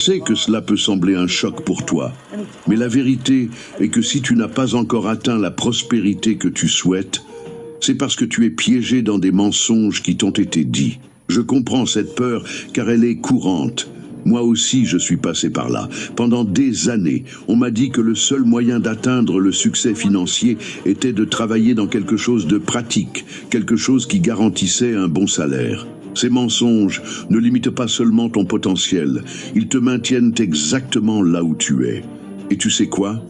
Je sais que cela peut sembler un choc pour toi, mais la vérité est que si tu n'as pas encore atteint la prospérité que tu souhaites, c'est parce que tu es piégé dans des mensonges qui t'ont été dits. Je comprends cette peur car elle est courante. Moi aussi, je suis passé par là. Pendant des années, on m'a dit que le seul moyen d'atteindre le succès financier était de travailler dans quelque chose de pratique, quelque chose qui garantissait un bon salaire. Ces mensonges ne limitent pas seulement ton potentiel, ils te maintiennent exactement là où tu es. Et tu sais quoi ?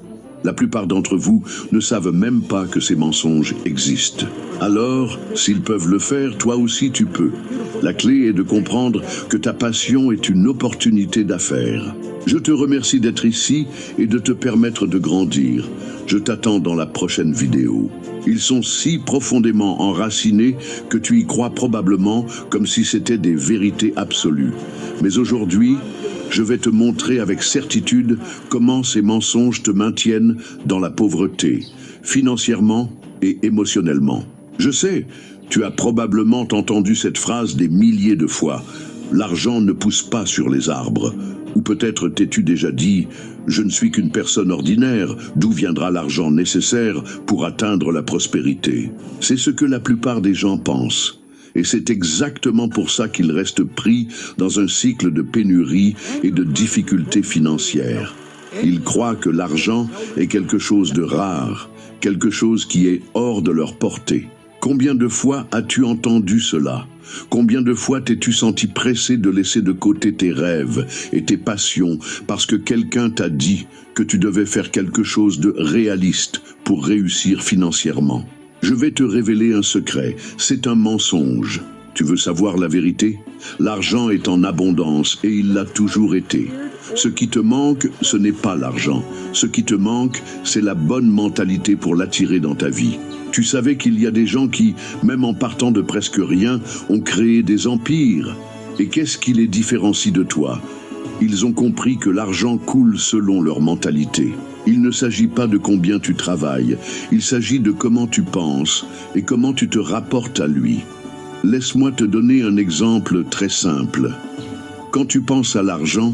La plupart d'entre vous ne savent même pas que ces mensonges existent. Alors, s'ils peuvent le faire, toi aussi tu peux. La clé est de comprendre que ta passion est une opportunité d'affaires. Je te remercie d'être ici et de te permettre de grandir. Je t'attends dans la prochaine vidéo. Ils sont si profondément enracinés que tu y crois probablement comme si c'était des vérités absolues. Mais aujourd'hui, je vais te montrer avec certitude comment ces mensonges te maintiennent dans la pauvreté, financièrement et émotionnellement. Je sais, tu as probablement entendu cette phrase des milliers de fois. L'argent ne pousse pas sur les arbres. Ou peut-être t'es-tu déjà dit « Je ne suis qu'une personne ordinaire, d'où viendra l'argent nécessaire pour atteindre la prospérité ?» C'est ce que la plupart des gens pensent. Et c'est exactement pour ça qu'ils restent pris dans un cycle de pénurie et de difficultés financières. Ils croient que l'argent est quelque chose de rare, quelque chose qui est hors de leur portée. Combien de fois as-tu entendu cela ? Combien de fois t'es-tu senti pressé de laisser de côté tes rêves et tes passions parce que quelqu'un t'a dit que tu devais faire quelque chose de réaliste pour réussir financièrement ? Je vais te révéler un secret, c'est un mensonge. Tu veux savoir la vérité ? L'argent est en abondance et il l'a toujours été. Ce qui te manque, ce n'est pas l'argent. Ce qui te manque, c'est la bonne mentalité pour l'attirer dans ta vie. Tu savais qu'il y a des gens qui, même en partant de presque rien, ont créé des empires. Et qu'est-ce qui les différencie de toi ? Ils ont compris que l'argent coule selon leur mentalité. Il ne s'agit pas de combien tu travailles, il s'agit de comment tu penses et comment tu te rapportes à lui. Laisse-moi te donner un exemple très simple. Quand tu penses à l'argent,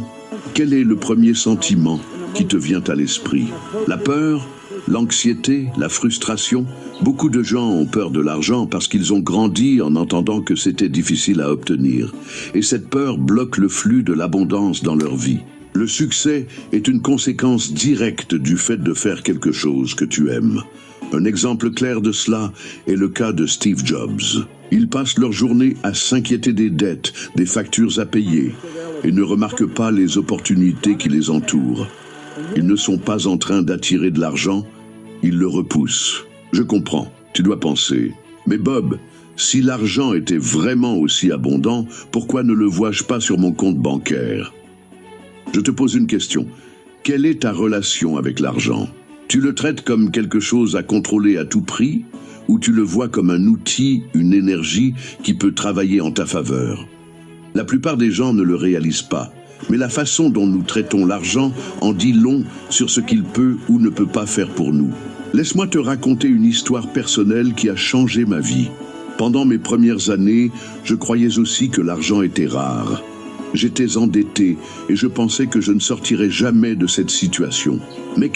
quel est le premier sentiment qui te vient à l'esprit ? La peur ? L'anxiété, la frustration. Beaucoup de gens ont peur de l'argent parce qu'ils ont grandi en entendant que c'était difficile à obtenir. Et cette peur bloque le flux de l'abondance dans leur vie. Le succès est une conséquence directe du fait de faire quelque chose que tu aimes. Un exemple clair de cela est le cas de Steve Jobs. Ils passent leur journée à s'inquiéter des dettes, des factures à payer, et ne remarquent pas les opportunités qui les entourent. Ils ne sont pas en train d'attirer de l'argent, ils le repoussent. Je comprends, tu dois penser. Mais Bob, si l'argent était vraiment aussi abondant, pourquoi ne le vois-je pas sur mon compte bancaire ? Je te pose une question. Quelle est ta relation avec l'argent ? Tu le traites comme quelque chose à contrôler à tout prix, ou tu le vois comme un outil, une énergie qui peut travailler en ta faveur ? La plupart des gens ne le réalisent pas. Mais la façon dont nous traitons l'argent en dit long sur ce qu'il peut ou ne peut pas faire pour nous. Laisse-moi te raconter une histoire personnelle qui a changé ma vie. Pendant mes premières années, je croyais aussi que l'argent était rare. J'étais endetté et je pensais que je ne sortirais jamais de cette situation. Mais